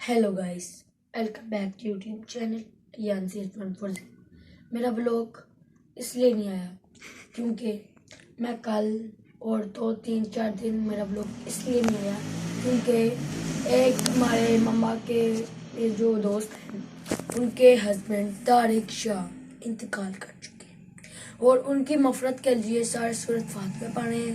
Hello guys, welcome back to YouTube channel यानसी 140। मेरा blog इसलिए नहीं आया क्योंकि मैं कल और 2-3-4 दिन मेरा ब्लॉग इसलिए नहीं आया क्योंकि एक हमारे मम्मा के जो दोस्त हैं उनके हस्बैंड तारिक शाह इंतकाल कर चुके हैं और उनकी मफरत के लिए सारे सूरत फातिहा पढ़े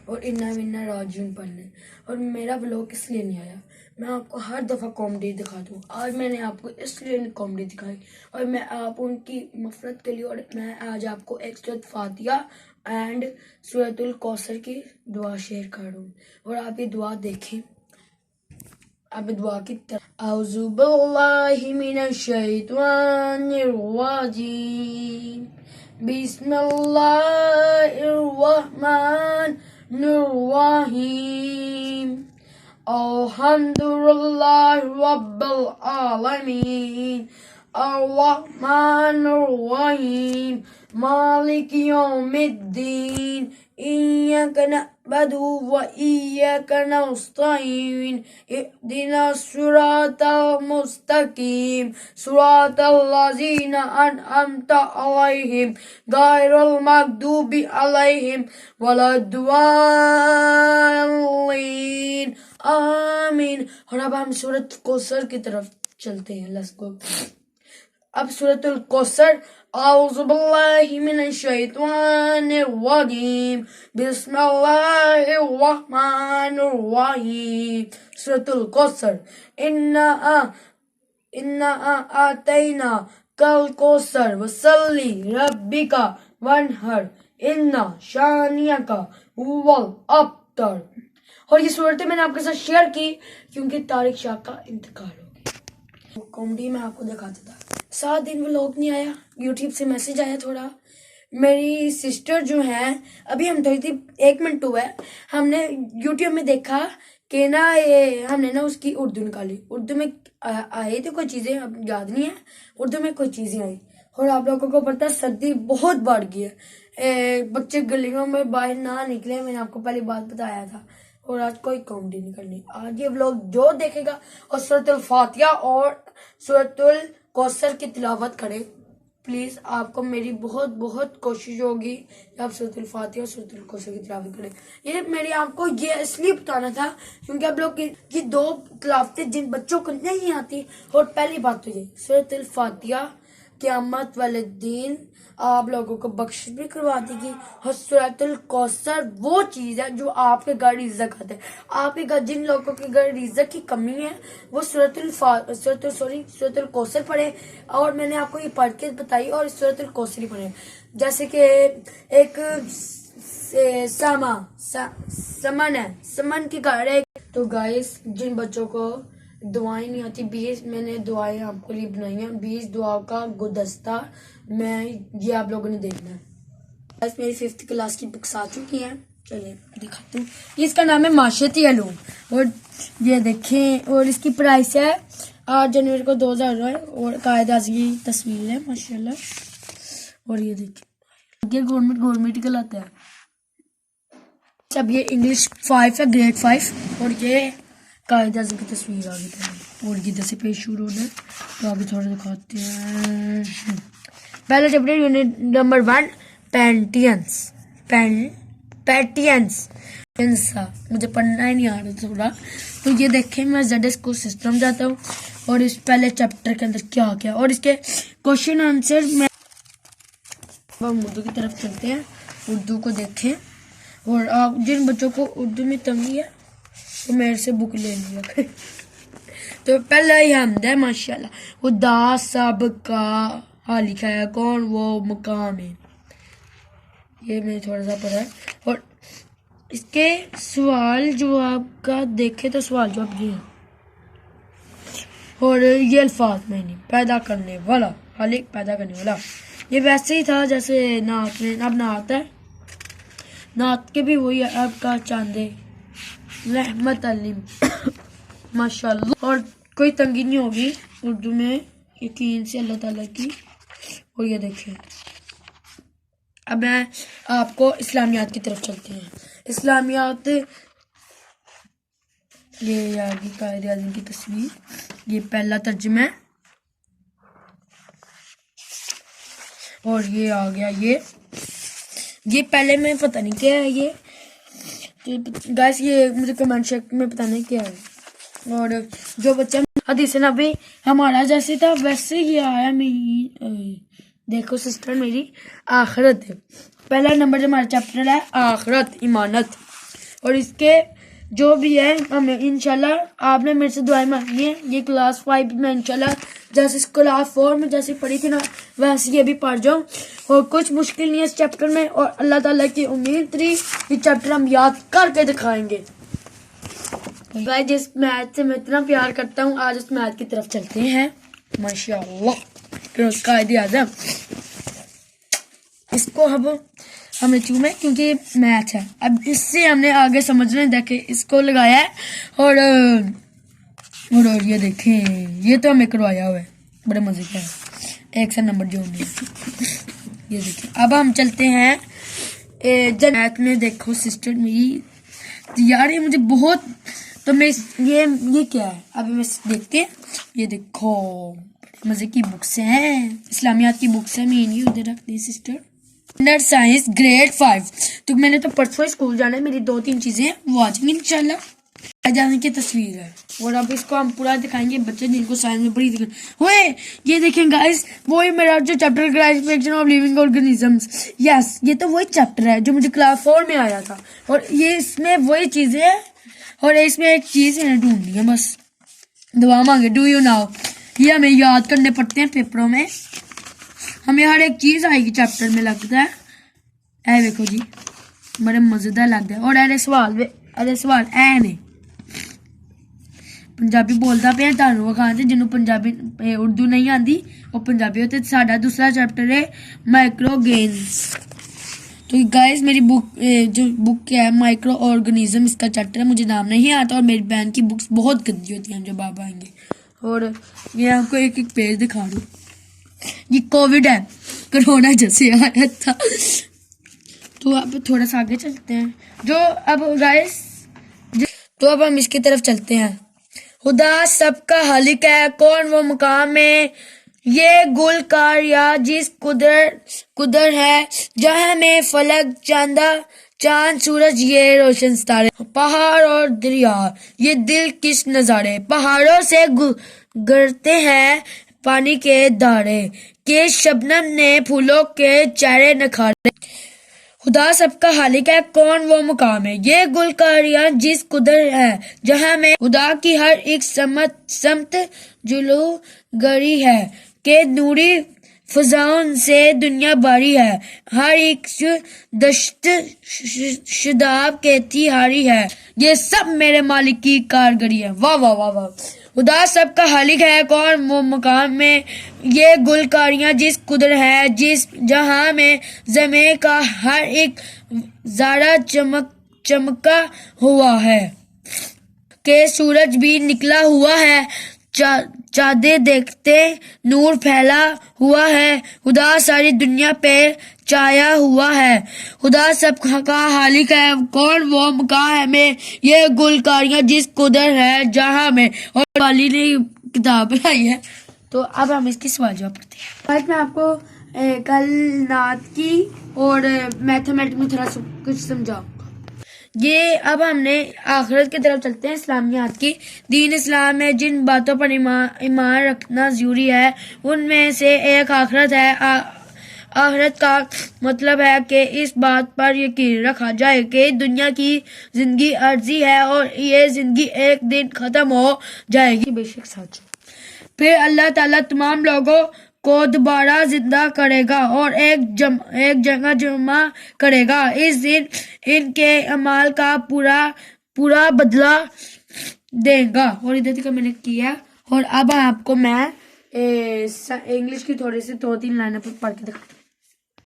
और इन्ना मिन्ना राजून पढ़ने और मेरा ब्लॉग इसलिए नहीं आया। मैं आपको हर दफ़ा कॉमेडी दिखाता हूँ। आज मैंने आपको इसलिए कॉमेडी दिखाई और मैं आप उनकी मफरत के लिए और मैं आज आपको एक सूरत फातिहा एंड सूरतुल कौसर की दुआ शेयर कर रहा हूँ और आप ये दुआ देखें। अब दुआ की तरफ औज़ु बिल्लाहि मिनश शैतानिर रजीम बिस्मिल्लाहिर रहमानिर रहीम Alhamdulillah Rabbil Alameen Ar-Rahmanir Rahim Maliki Yawmiddin Iyyaka na'budu wa iyyaka nasta'in Ihdinas siratal mustaqim Siratal ladzina an'amta alayhim Ghairil maghdubi alayhim waladdallin आमीन। और अब हम सूरत कौसर की तरफ चलते हैं। Let's go. अब सूरतुल कौसर औज़ु बिल्लाहि मिनश शैतानिर रजीम बिस्मिल्लाहिर रहमानिर रहीम सूरतुल कौसर इन्ना आतैना कल कौसर वसल्ली रब्बिका वनहर इन्ना शानियका हुवल अब्तर। और ये सूरतें मैंने आपके साथ शेयर की क्योंकि तारिक शाह का इंतकाल हो गया। कॉमेडी में आपको दिखाता था। 7 दिन व्लॉग नहीं आया, यूट्यूब से मैसेज आया थोड़ा। मेरी सिस्टर जो है, अभी हम थोड़ी थी 1 मिनट हुआ है, हमने यूट्यूब में देखा कि ना ये हमने ना उसकी उर्दू निकाली। उर्दू में आए थे कोई चीज़ें, अब याद नहीं है, उर्दू में कोई चीज़ें आई। और आप लोगों को पता है सर्दी बहुत बढ़ गई है, बच्चे गलियों में बाहर ना निकले। मैंने आपको पहले बात बताया था। और आज कोई कॉमेडी नहीं करनी। आज ये व्लॉग जो देखेगा और सूरतुल फातिहा और सूरतुल कौसर की तिलावत करे। प्लीज़ आपको मेरी बहुत बहुत कोशिश होगी कि आप सूरतुल फातिहा और सूरतुल कौसर की तिलावत करें। ये मेरी आपको ये इसलिए बताना था क्योंकि आप लोग ये 2 तिलावतें जिन बच्चों को नहीं आती। और पहली बात तो ये सूरतुल फातिहा क़यामत वाले दिन आप लोगों को बख्शिश भी करवा देगी। और सूरतुल कौसर वो चीज़ है जो आपके घर रिज़्क़ आते हैं। आपके घर जिन लोगों के घर रिज़्क़ की कमी है वो सूरतुल कौसर पढ़े। और मैंने आपको ये पढ़ के बताई और सूरतुल कौसर ही पढ़े। जैसे कि एक समन है, समन की घर है। तो गाइस, जिन बच्चों को दुआएं नहीं आती, 20 मैंने दुआएं आपको लिए बनाई हैं। 20 दुआओं का गुलदस्ता ये आप लोगों ने देखना है। बस मेरी 5th क्लास की बुक्स आ चुकी हैं। चलिए दिखाती हूँ। इसका नाम है माशरती उलूम और ये देखें। और इसकी प्राइस है 8 जनवरी को 2000 और कायदा की तस्वीर है माशाल्लाह। और ये देखें, ये गवर्नमेंट का लाता है। अब ये इंग्लिश 5 है, ग्रेड 5। और ये कायदा की तस्वीर आगे और इधर से पेज शुरू होना है। तो आगे थोड़ा दिखाते हैं। पहला चैप्टर यूनिट नंबर 1 पैटियंस। मुझे पढ़ना ही नहीं आ रहा थोड़ा। तो ये देखें, मैं ZS को सिस्टम जाता हूँ और इस पहले चैप्टर के अंदर क्या क्या और इसके क्वेश्चन आंसर मैं उर्दू की तरफ चलते हैं। उर्दू को देखें। और आप जिन बच्चों को उर्दू में तंगी है तो मेरे से बुक ले लिया। तो पहला ही हमद है माशाल्लाह। वो दा सब का हाँ लिखा है, कौन वो मकाम है, ये मैंने थोड़ा सा पढ़ा है। और इसके सवाल जवाब का देखे तो सवाल जवाब ये है। और ये अल्फाज मैंने पैदा करने वाला, खालिक पैदा करने वाला। ये वैसे ही था जैसे नात में। अब नात है, नात के भी वही है। आपका चांदे रहमत अलीम माशाल्लाह। और कोई तंगी नहीं होगी उर्दू में, यकीन से अल्लाह ताला की। और ये देखें, अब मैं आपको इस्लामियात की तरफ चलते हैं। इस्लामियात ये आगे कायदे आज़म की तस्वीर, ये पहला तर्जुमा है और ये आ गया ये पहले में पता नहीं क्या है ये, तो गाइस ये मुझे कमेंट सेक्शन में पता नहीं क्या है। और जो बच्चा हदीस नबी हमारा जैसे था वैसे ही आया मेरी, देखो सिस्टर मेरी आखिरत है। पहला नंबर जो हमारा चैप्टर है आखिरत इमानत, और इसके जो भी है हमें इंशाल्लाह आपने मेरे से दुआएं मांगी है। ये क्लास 5 में इंशाल्लाह जैसे क्लास 4 में जैसे पढ़ी थी ना वैसे ये भी पढ़ जाओ, और कुछ मुश्किल नहीं है इस चैप्टर में, और अल्लाह ताला की उम्मीद थी ये चैप्टर हम याद करके दिखाएंगे। गाइस जिस मैथ से मैं इतना प्यार करता हूँ आज उस मैथ की तरफ चलते हैं। माशाअल्लाह कायदे आज़म, इसको अब हमने चूमे क्योंकि मैथ है, अब इससे हमने आगे समझने देखे इसको लगाया है। और ये देखें ये तो हमें करवाया हुआ है, बड़े मजे का है, 1 से नंबर जोड़ने। ये देखें अब हम चलते हैं मैथ में। देखो सिस्टर मेरी यार ये मुझे बहुत, तो मैं ये क्या है अभी मैं देखते हैं। ये देखो मजे की बुक्स हैं, इस्लामियात की बुक्स है, मैं उधर रख दी सिस्टर। स्टैंडर्ड साइंस ग्रेड 5, तो मैंने तो परसों स्कूल जाना है, मेरी 2-3 चीजें हैं वो आ जाएंगी इंशाल्लाह। जाने की तस्वीर है और अब इसको हम पूरा दिखाएंगे बच्चे जिनको साइंस में बड़ी दिक्कत हुए। ये देखें गाइस वही मेरा जो chapter classification of living organisms, yes ये तो वही चैप्टर है जो मुझे क्लास 4 में आया था, और ये इसमें वही चीजें हैं। और इसमें एक चीज है ढूंढनी है बस, दुआ मांगे डू यू नाउ, ये हमें याद करने पड़ते हैं पेपरों में, हमें हर एक चीज आएगी चैप्टर में लगता है। ऐ देखो जी बड़े मजेदार लगता है। और अरे सवाल ऐ ने पंजाबी बोलता पे ਤੁਹਾਨੂੰ ਵਿਖਾਉਂਦੇ ਜਿਹਨੂੰ ਪੰਜਾਬੀ उर्दू नहीं आती वो पंजाबी होते। साडा दूसरा चैप्टर है माइक्रो गेन्स। तो गाइस मेरी जो बुक है माइक्रो ऑर्गेनिज्म, इसका चैप्टर है, मुझे नाम नहीं आता और मेरी बहन की बुक्स बहुत गंदी होती हैं जब आप आएंगे। और मैं आपको एक पेज दिखा दूँ, ये कोविड है, कोरोना जैसे आया था। तो अब थोड़ा सा आगे चलते हैं जो अब गाइस, तो अब हम इसकी तरफ चलते हैं। खुदा सबका खालिक है, कौन वो मकाम है, ये गुलकार या जिस कुदर है, जहां में फलक चांद सूरज ये रोशन सितारे, पहाड़ और दरिया ये दिल किस नजारे, पहाड़ों से गुजरते हैं पानी के धारे, के शबनम ने फूलों के चेहरे नखारे। खुदा सबका खालिक है, कौन वो मुकाम है, ये गुलकारियां जिस कुदर है, जहां में खुदा की हर एक समत जुलू गरी है, के नूरी फजाओं से दुनिया बारी है, हर एक दश्त शदाब कहती हारी है, ये सब मेरे मालिक की कारगरी है। वाह वाह वाह वाह। खुदा सबका खालिक है, कौन वो मकाम में, ये गुलकारियां जिस कुदर है, जिस जहां में जमे का हर एक ज़ारा चमका हुआ है, के सूरज भी निकला हुआ है, चाँदे देखते नूर फैला हुआ है, खुदा सारी दुनिया पे छाया हुआ है। खुदा सब का खालिक है, कौन वो मकाम है में, ये गुलकारियां जिस कुदर है जहां में। और वाली ने किताब बनाई है, तो अब हम इसकी सवाल जवाब पढ़ते हैं। आज मैं आपको कल नात की और मैथमेटिक्स में थोड़ा कुछ समझाऊंगा। ये अब हमने आखिरत की तरफ चलते हैं, इस्लामियात की। दीन इस्लाम में जिन बातों पर ईमान रखना जरूरी है उनमें से एक आखिरत है। आखिरत का मतलब है कि इस बात पर यकीन रखा जाए कि दुनिया की जिंदगी अर्जी है और ये जिंदगी एक दिन खत्म हो जाएगी, बेशक सच। फिर अल्लाह ताला तमाम लोगों को दोबारा जिंदा करेगा और एक जगह जमा करेगा। इस दिन इनके अमाल का पूरा बदला देगा। और इधर तक मैंने किया, और अब आपको मैं इंग्लिश की थोड़ी सी 2-3 लाइनें पढ़ के दिखाती हूँ।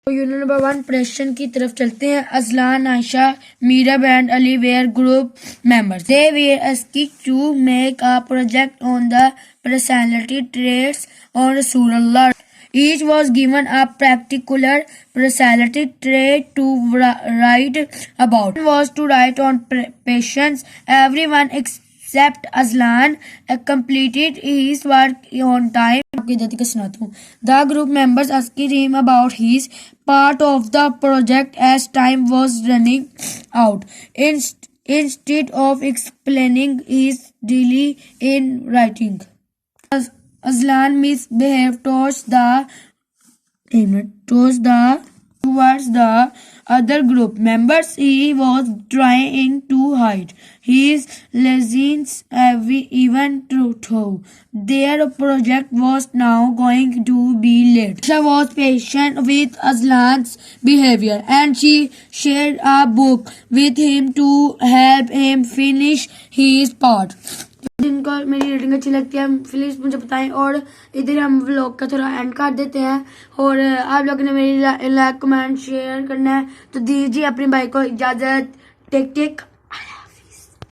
तो यूनिट नंबर 1 प्रश्न की तरफ चलते हैं। Azlan, Ayesha, Meera and Ali were group members. They were asked to make a project on the personality traits on Rasulullah. Each was given a particular personality trait to write about. One was to write on patience. Everyone except Aslan completed his work on time. The group members asked him about his part of the project as time was running out. Instead of explaining his delay in writing, Aslan misbehaved towards the other group members. He was trying to hide his laziness even though their project was now going to be late. Aisha was patient with Aslan's behavior and she shared a book with him to help him finish his part. जिनको मेरी rating अच्छी लगती है please मुझे बताएं और इधर हम व्लॉग का थोड़ा एंड कर देते हैं और आप लोगों ने मेरी लाइक कमेंट शेयर करना है तो दीजिए अपनी भाई को इजाजत टेक टेक